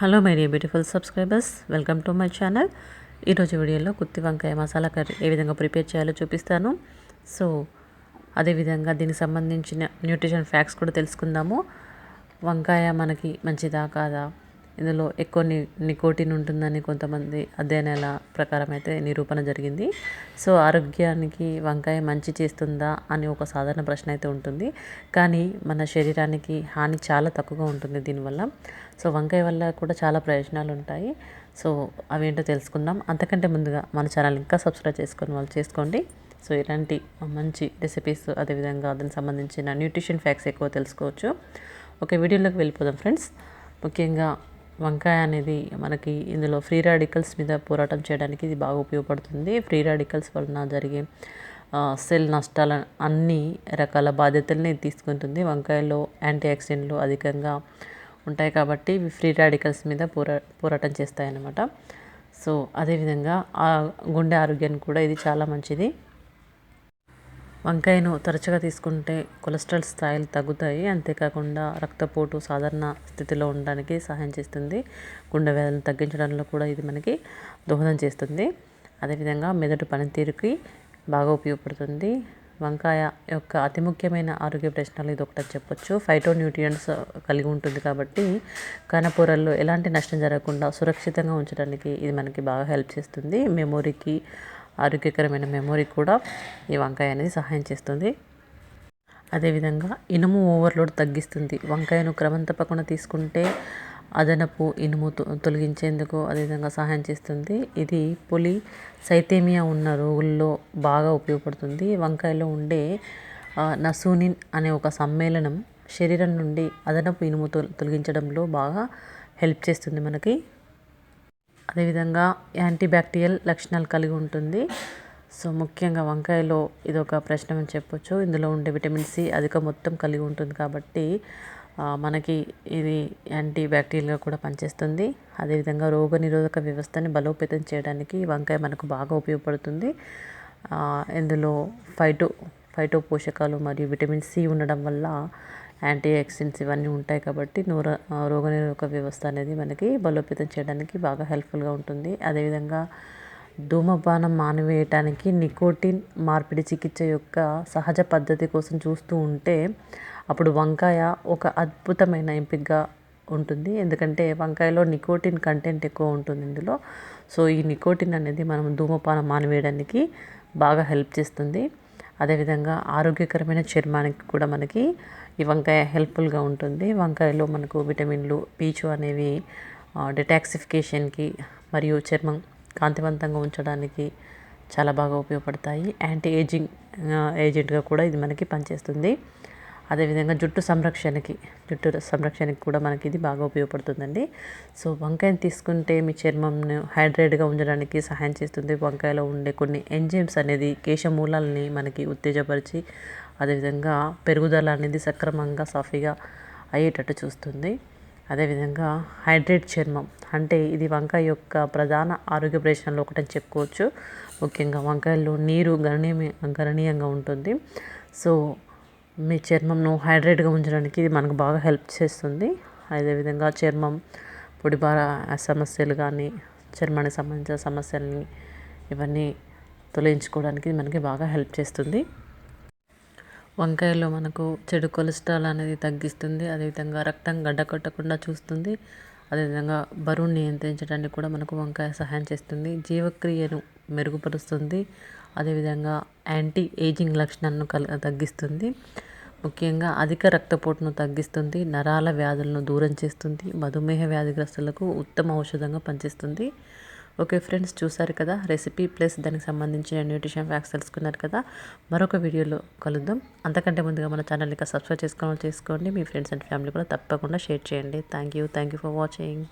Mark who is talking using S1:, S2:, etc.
S1: Hello my dear beautiful subscribers, welcome to my channel. ఈరోజు వీడియోలో గుత్తి వంకాయ మసాలా కర్రీ ఏ విధంగా ప్రిపేర్ చేయాలో చూపిస్తాను. సో అదేవిధంగా దీనికి సంబంధించిన న్యూట్రిషన్ ఫ్యాక్ట్స్ కూడా తెలుసుకుందాము. వంకాయ మనకి మంచిదా కాదా, ఇందులో ఎక్కువ నికోటిన్ ఉంటుందని కొంతమంది అధ్యయనాల ప్రకారం అయితే నిరూపణ జరిగింది. సో ఆరోగ్యానికి వంకాయ మంచి చేస్తుందా అని ఒక సాధారణ ప్రశ్న అయితే ఉంటుంది, కానీ మన శరీరానికి హాని చాలా తక్కువగా ఉంటుంది దీనివల్ల. సో వంకాయ వల్ల కూడా చాలా ప్రయోజనాలు ఉంటాయి. సో అవేంటో తెలుసుకుందాం. అంతకంటే ముందుగా మన ఛానల్ ఇంకా సబ్స్క్రైబ్ చేసుకొని వాళ్ళు చేసుకోండి. సో ఇలాంటి మంచి రెసిపీస్, అదేవిధంగా దానికి సంబంధించిన న్యూట్రిషన్ ఫ్యాక్ట్స్ ఎక్కువ తెలుసుకోవచ్చు. ఓకే, వీడియోలోకి వెళ్ళిపోదాం ఫ్రెండ్స్. ముఖ్యంగా వంకాయ అనేది మనకి ఇందులో ఫ్రీ రాడికల్స్ మీద పోరాటం చేయడానికి ఇది బాగా ఉపయోగపడుతుంది. ఫ్రీ రాడికల్స్ వలన జరిగే సెల్ నష్టాల అన్ని రకాల బాధ్యతల్ని తీసుకుంటుంది. వంకాయలో యాంటీ ఆక్సిడెంట్లు అధికంగా ఉంటాయి కాబట్టి ఇవి ఫ్రీ రాడికల్స్ మీద పోరాటం చేస్తాయన్నమాట. సో అదేవిధంగా గుండె ఆరోగ్యానికి కూడా ఇది చాలా మంచిది. వంకాయను తరచుగా తీసుకుంటే కొలెస్ట్రాల్ స్థాయిలు తగ్గుతాయి. అంతేకాకుండా రక్తపోటు సాధారణ స్థితిలో ఉండడానికి సహాయం చేస్తుంది. గుండె వ్యాధులను తగ్గించడంలో కూడా ఇది మనకి దోహదం చేస్తుంది. అదేవిధంగా మెదడు పనితీరుకి బాగా ఉపయోగపడుతుంది. వంకాయ యొక్క అతి ముఖ్యమైన ఆరోగ్య ప్రశ్నలు ఇది ఒకటి చెప్పొచ్చు. ఫైటో న్యూట్రియంట్స్ కలిగి ఉంటుంది కాబట్టి కణపొరల్లో ఎలాంటి నష్టం జరగకుండా సురక్షితంగా ఉంచడానికి ఇది మనకి బాగా హెల్ప్ చేస్తుంది. మెమొరీకి, ఆరోగ్యకరమైన మెమొరీ కూడా ఈ వంకాయ అనేది సహాయం చేస్తుంది. అదేవిధంగా ఇనుము ఓవర్లోడ్ తగ్గిస్తుంది. వంకాయను క్రమం తప్పకుండా తీసుకుంటే అదనపు ఇనుము తొలగించేందుకు అదేవిధంగా సహాయం చేస్తుంది. ఇది సైతేమియా ఉన్న రోగుల్లో బాగా ఉపయోగపడుతుంది. వంకాయలో ఉండే నసూనిన్ అనే ఒక సమ్మేళనం శరీరం నుండి అదనపు ఇనుము తొలగించడంలో బాగా హెల్ప్ చేస్తుంది మనకి. అదేవిధంగా యాంటీబ్యాక్టీరియల్ లక్షణాలు కలిగి ఉంటుంది. సో ముఖ్యంగా వంకాయలో ఇది ఒక ప్రశ్న అని చెప్పొచ్చు. ఇందులో ఉండే విటమిన్ సి అధిక మొత్తం కలిగి ఉంటుంది కాబట్టి మనకి ఇది యాంటీ బ్యాక్టీరియల్గా కూడా పనిచేస్తుంది. అదేవిధంగా రోగనిరోధక వ్యవస్థని బలోపేతం చేయడానికి వంకాయ మనకు బాగా ఉపయోగపడుతుంది. ఇందులో ఫైటో పోషకాలు మరియు విటమిన్ సి ఉండడం వల్ల యాంటీ ఆక్సిడెంట్స్ ఇవన్నీ ఉంటాయి కాబట్టి రోగనిరోధక వ్యవస్థ అనేది మనకి బలోపేతం చేయడానికి బాగా హెల్ప్ఫుల్గా ఉంటుంది. అదేవిధంగా ధూమపానం మానివేయటానికి నికోటిన్ మార్పిడి చికిత్స యొక్క సహజ పద్ధతి కోసం చూస్తూ ఉంటే అప్పుడు వంకాయ ఒక అద్భుతమైన ఎంపికగా ఉంటుంది. ఎందుకంటే వంకాయలో నికోటిన్ కంటెంట్ ఎక్కువ ఉంటుంది ఇందులో. సో ఈ నికోటిన్ అనేది మనం ధూమపానం మానివేయడానికి బాగా హెల్ప్ చేస్తుంది. అదేవిధంగా ఆరోగ్యకరమైన చర్మానికి కూడా మనకి ఈ వంకాయ హెల్ప్ఫుల్గా ఉంటుంది. వంకాయలో మనకు విటమిన్లు, పీచు అనేవి డిటాక్సిఫికేషన్కి మరియు చర్మం కాంతివంతంగా ఉంచడానికి చాలా బాగా ఉపయోగపడతాయి. యాంటీ ఏజింగ్ ఏజెంట్గా కూడా ఇది మనకి పనిచేస్తుంది. అదేవిధంగా జుట్టు సంరక్షణకి కూడా మనకి ఇది బాగా ఉపయోగపడుతుందండి. సో వంకాయని తీసుకుంటే మీ చర్మంను హైడ్రేట్గా ఉంచడానికి సహాయం చేస్తుంది. వంకాయలో ఉండే కొన్ని ఎంజైమ్స్ అనేది కేశమూలాలని మనకి ఉత్తేజపరిచి అదేవిధంగా పెరుగుదల అనేది సక్రమంగా సాఫీగా అయ్యేటట్టు చూస్తుంది. అదేవిధంగా హైడ్రేట్ చర్మం అంటే ఇది వంకాయ యొక్క ప్రధాన ఆరోగ్య ప్రయోజనాల్లో ఒకటని చెప్పుకోవచ్చు. ముఖ్యంగా వంకాయల్లో నీరు గణనీయంగా ఉంటుంది. సో మీ చర్మంను హైడ్రేట్గా ఉంచడానికి ఇది మనకు బాగా హెల్ప్ చేస్తుంది. అదేవిధంగా చర్మం పొడిబార సమస్యలు కానీ చర్మానికి సంబంధించిన సమస్యలని ఇవన్నీ తొలగించుకోవడానికి ఇది మనకి బాగా హెల్ప్ చేస్తుంది. వంకాయలో మనకు చెడు కొలెస్ట్రాల్ అనేది తగ్గిస్తుంది. అదేవిధంగా రక్తం గడ్డకట్టకుండా చూస్తుంది. అదేవిధంగా బరువును నియంత్రించడానికి కూడా మనకు వంకాయ సహాయం చేస్తుంది. జీవక్రియను మెరుగుపరుస్తుంది. అదేవిధంగా యాంటీ ఏజింగ్ లక్షణాలను తగ్గిస్తుంది. ముఖ్యంగా అధిక రక్తపోటును తగ్గిస్తుంది. నరాల వ్యాధులను దూరం చేస్తుంది. మధుమేహ వ్యాధిగ్రస్తులకు ఉత్తమ ఔషధంగా పనిచేస్తుంది. ఓకే ఫ్రెండ్స్, చూసారు కదా రెసిపీ ప్లస్ దానికి సంబంధించిన న్యూట్రిషన్ ఫ్యాక్ట్స్ తెలుసుకున్నారు కదా. మరొక వీడియోలో కలుద్దాం. అంతకంటే ముందుగా మన ఛానల్ని సబ్స్క్రైబ్ చేసుకోండి. మీ ఫ్రెండ్స్ అండ్ ఫ్యామిలీ కూడా తప్పకుండా షేర్ చేయండి. Thank you for watching.